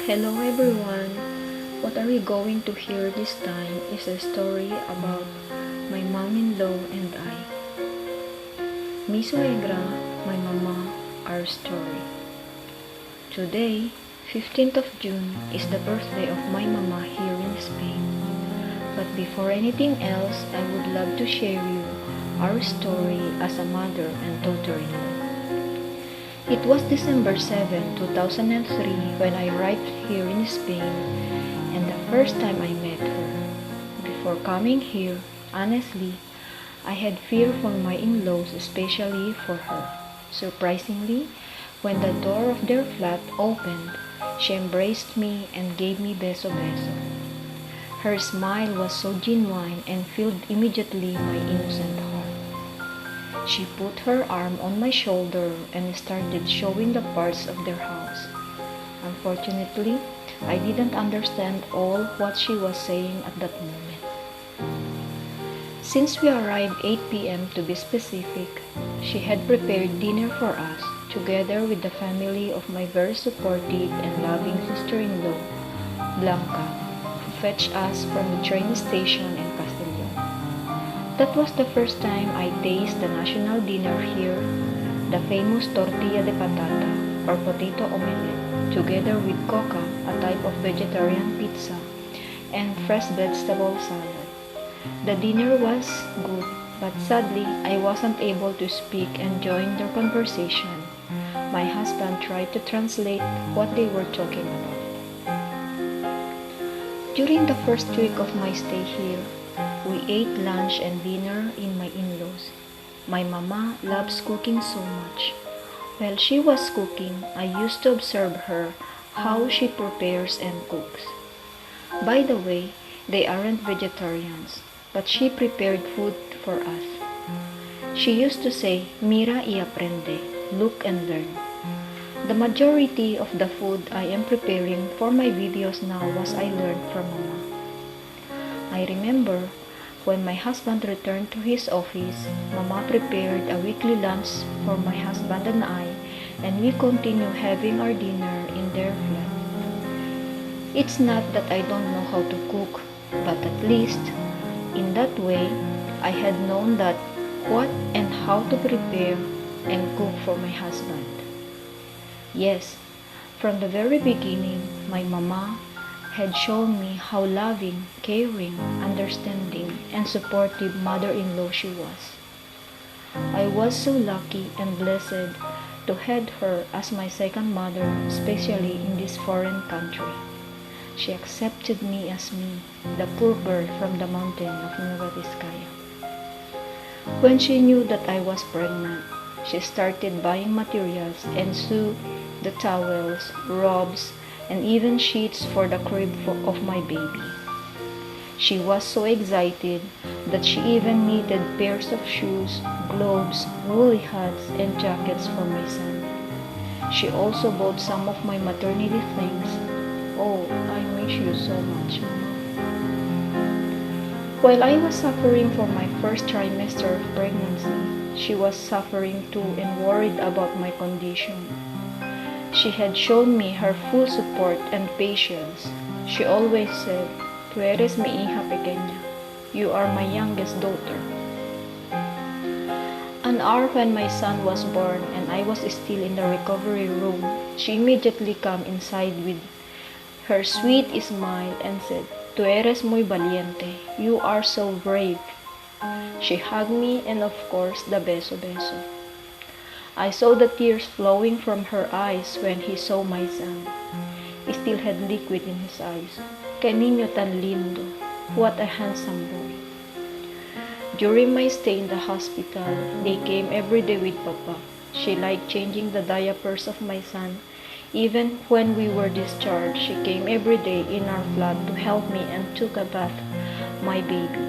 Hello everyone! What are we going to hear this time is a story about my mom-in-law and I. Mi suegra, my mama, our story. Today, 15th of June, is the birthday of my mama here in Spain. But before anything else, I would love to share you our story as a mother and daughter-in-law. It was December 7, 2003 when I arrived here in Spain and the first time I met her. Before coming here, honestly, I had fear for my in-laws, especially for her. Surprisingly, when the door of their flat opened, she embraced me and gave me beso beso. Her smile was so genuine and filled immediately my innocent heart. She put her arm on my shoulder and started showing the parts of their house. Unfortunately, I didn't understand all what she was saying at that moment. Since we arrived 8 p.m. to be specific, she had prepared dinner for us, together with the family of my very supportive and loving sister-in-law, Blanca, who fetched us from the train station in Castellon. That was the first time I tasted the national dinner here, the famous tortilla de patata or potato omelette, together with coca, a type of vegetarian pizza, and fresh vegetable salad. The dinner was good, but sadly I wasn't able to speak and join their conversation. My husband tried to translate what they were talking about. During the first week of my stay here, we ate lunch and dinner in my in-laws. My mama loves cooking so much. While she was cooking, I used to observe her how she prepares and cooks. By the way, they aren't vegetarians, but she prepared food for us. She used to say, "Mira y aprende," look and learn. The majority of the food I am preparing for my videos now was I learned from mama. I remember when my husband returned to his office, mama prepared a weekly lunch for my husband and we continue having our dinner in their flat. It's not that I don't know how to cook, but at least, in that way, I had known that what and how to prepare and cook for my husband. Yes, from the very beginning, my mama had shown me how loving, caring, understanding, and supportive mother-in-law she was. I was so lucky and blessed to have her as my second mother, especially in this foreign country. She accepted me as me, the poor girl from the mountain of Nueva Vizcaya. When she knew that I was pregnant, she started buying materials and sewed the towels, robes, and even sheets for the crib of my baby. She was so excited that she even knitted pairs of shoes, gloves, woolly hats, and jackets for my son. She also bought some of my maternity things. Oh, I miss you so much, Mama. While I was suffering for my first trimester of pregnancy, she was suffering too and worried about my condition. She had shown me her full support and patience. She always said, "Tú eres mi hija pequeña. You are my youngest daughter." An hour when my son was born and I was still in the recovery room, she immediately came inside with her sweet smile and said, "Tú eres muy valiente. You are so brave." She hugged me and of course the beso beso. I saw the tears flowing from her eyes when he saw my son. He still had liquid in his eyes. "Qué niño tan lindo. What a handsome boy." During my stay in the hospital, they came every day with Papa. She liked changing the diapers of my son. Even when we were discharged, she came every day in our flat to help me and took a bath my baby.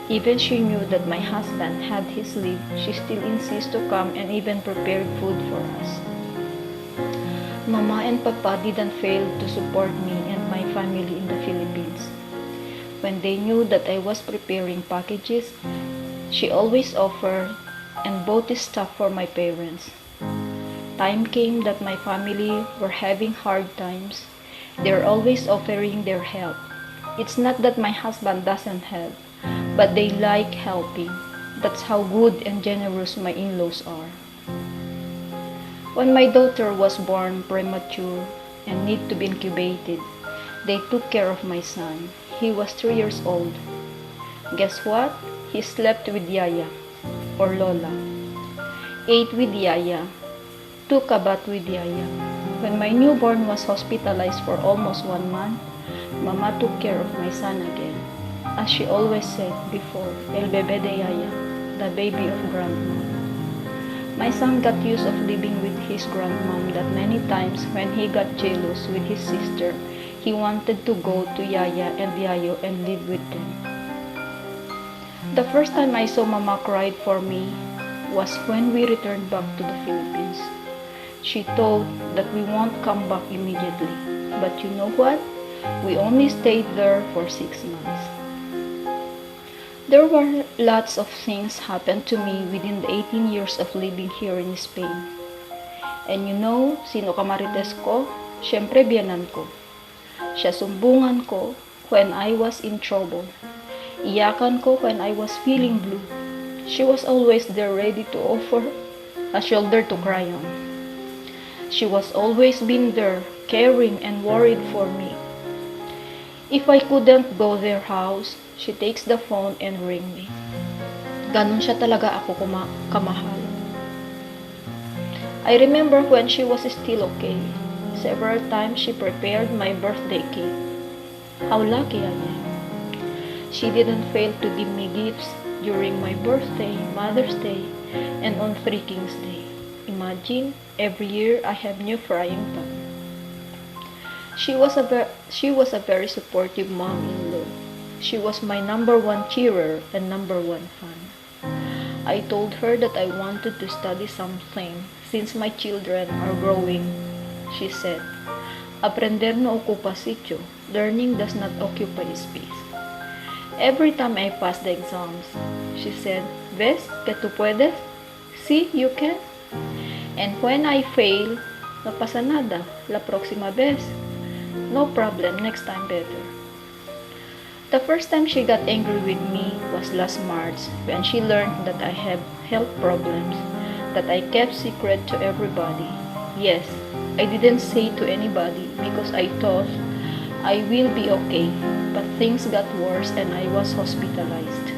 Even she knew that my husband had his leave, she still insisted to come and even prepared food for us. Mama and Papa didn't fail to support me and my family in the Philippines. When they knew that I was preparing packages, she always offered and bought stuff for my parents. Time came that my family were having hard times They're always offering their help. It's not that my husband doesn't help, but they like helping. That's how good and generous my in-laws are. When my daughter was born premature and need to be incubated, they took care of my son. He was 3 years old. Guess what? He slept with Yaya, or Lola, ate with Yaya, took a bath with Yaya. When my newborn was hospitalized for almost 1 month, Mama took care of my son again. As she always said before, El bebé de Yaya, the baby of grandma. My son got used of living with his grandmom that many times when he got jealous with his sister, he wanted to go to Yaya and Yayo and live with them. The first time I saw Mama cried for me was when we returned back to the Philippines. She thought that we won't come back immediately. But you know what? We only stayed there for 6 months. There were lots of things happened to me within the 18 years of living here in Spain. And you know, sino kamarites ko? Siyempre, biyanan ko. Siya sumbungan ko when I was in trouble. Iyakan ko when I was feeling blue. She was always there ready to offer a shoulder to cry on. She was always been there, caring and worried for me. If I couldn't go their house, she takes the phone and ring me. Ganon siya talaga ako kamahal. I remember when she was still okay. Several times she prepared my birthday cake. How lucky I am. She didn't fail to give me gifts during my birthday, Mother's Day, and on Three Kings Day. Imagine, every year I have new frying pan. She was a very supportive mom-in-law. She was my #1 cheerer and #1 fan. I told her that I wanted to study something since my children are growing. She said, "Aprender no ocupa sitio. Learning does not occupy space." Every time I passed the exams, she said, "Ves que tú puedes? See, you can." And when I fail, no pasa nada, la próxima vez. No problem, next time better. The first time she got angry with me was last March when she learned that I have health problems that I kept secret to everybody. Yes, I didn't say to anybody because I thought I will be okay, but things got worse and I was hospitalized.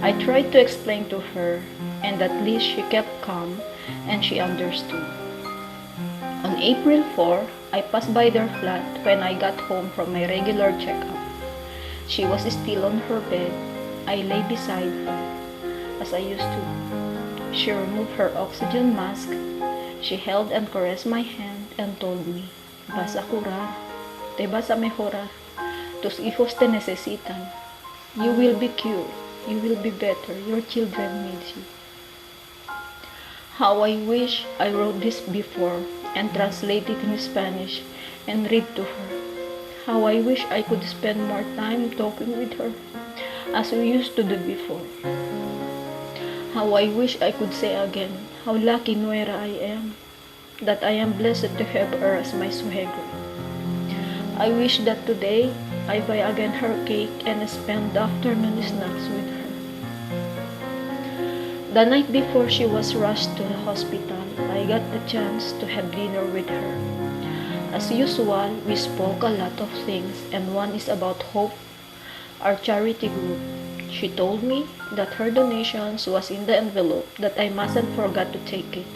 I tried to explain to her, and at least she kept calm and she understood. On April 4, I passed by their flat when I got home from my regular checkup. She was still on her bed. I lay beside her, as I used to. She removed her oxygen mask. She held and caressed my hand and told me, "Vas a curar, te vas a mejorar, tus hijos te necesitan. You will be cured, you will be better, your children need you." How I wish I wrote this before and translate it in Spanish and read to her. How I wish I could spend more time talking with her as we used to do before. How I wish I could say again how lucky nuera I am, that I am blessed to have her as my suegra. I wish that today I buy again her cake and spend the afternoon snacks with her. The night before she was rushed to the hospital, I got the chance to have dinner with her. As usual, we spoke a lot of things, and one is about Hope, our charity group. She told me that her donations was in the envelope, that I mustn't forget to take it.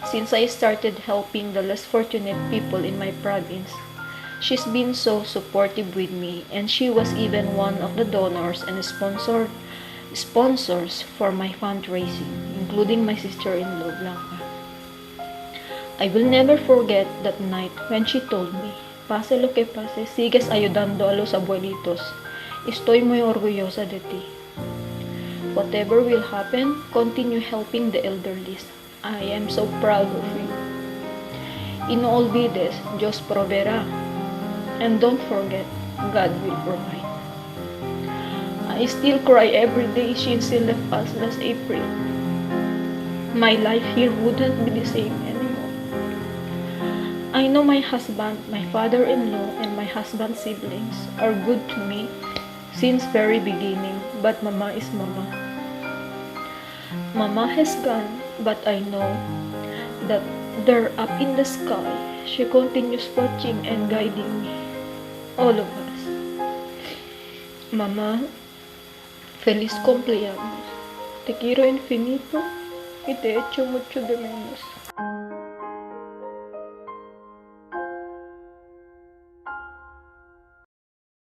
Since I started helping the less fortunate people in my province, she's been so supportive with me, and she was even one of the donors and sponsors for my fundraising, including my sister-in-law, Blanca. I will never forget that night when she told me, "Pase lo que pase, sigues ayudando a los abuelitos. Estoy muy orgullosa de ti. Whatever will happen, continue helping the elderly. I am so proud of you. Y no olvides, Dios proveerá. And don't forget, God will provide." I still cry every day since she left us last April. My life here wouldn't be the same anymore. I know my husband, my father-in-law, and my husband's siblings are good to me since very beginning, but Mama is Mama. Mama has gone, but I know that there up in the sky, she continues watching and guiding me, all of us. Mama, feliz cumpleaños. Te quiero infinito y te echo mucho de menos.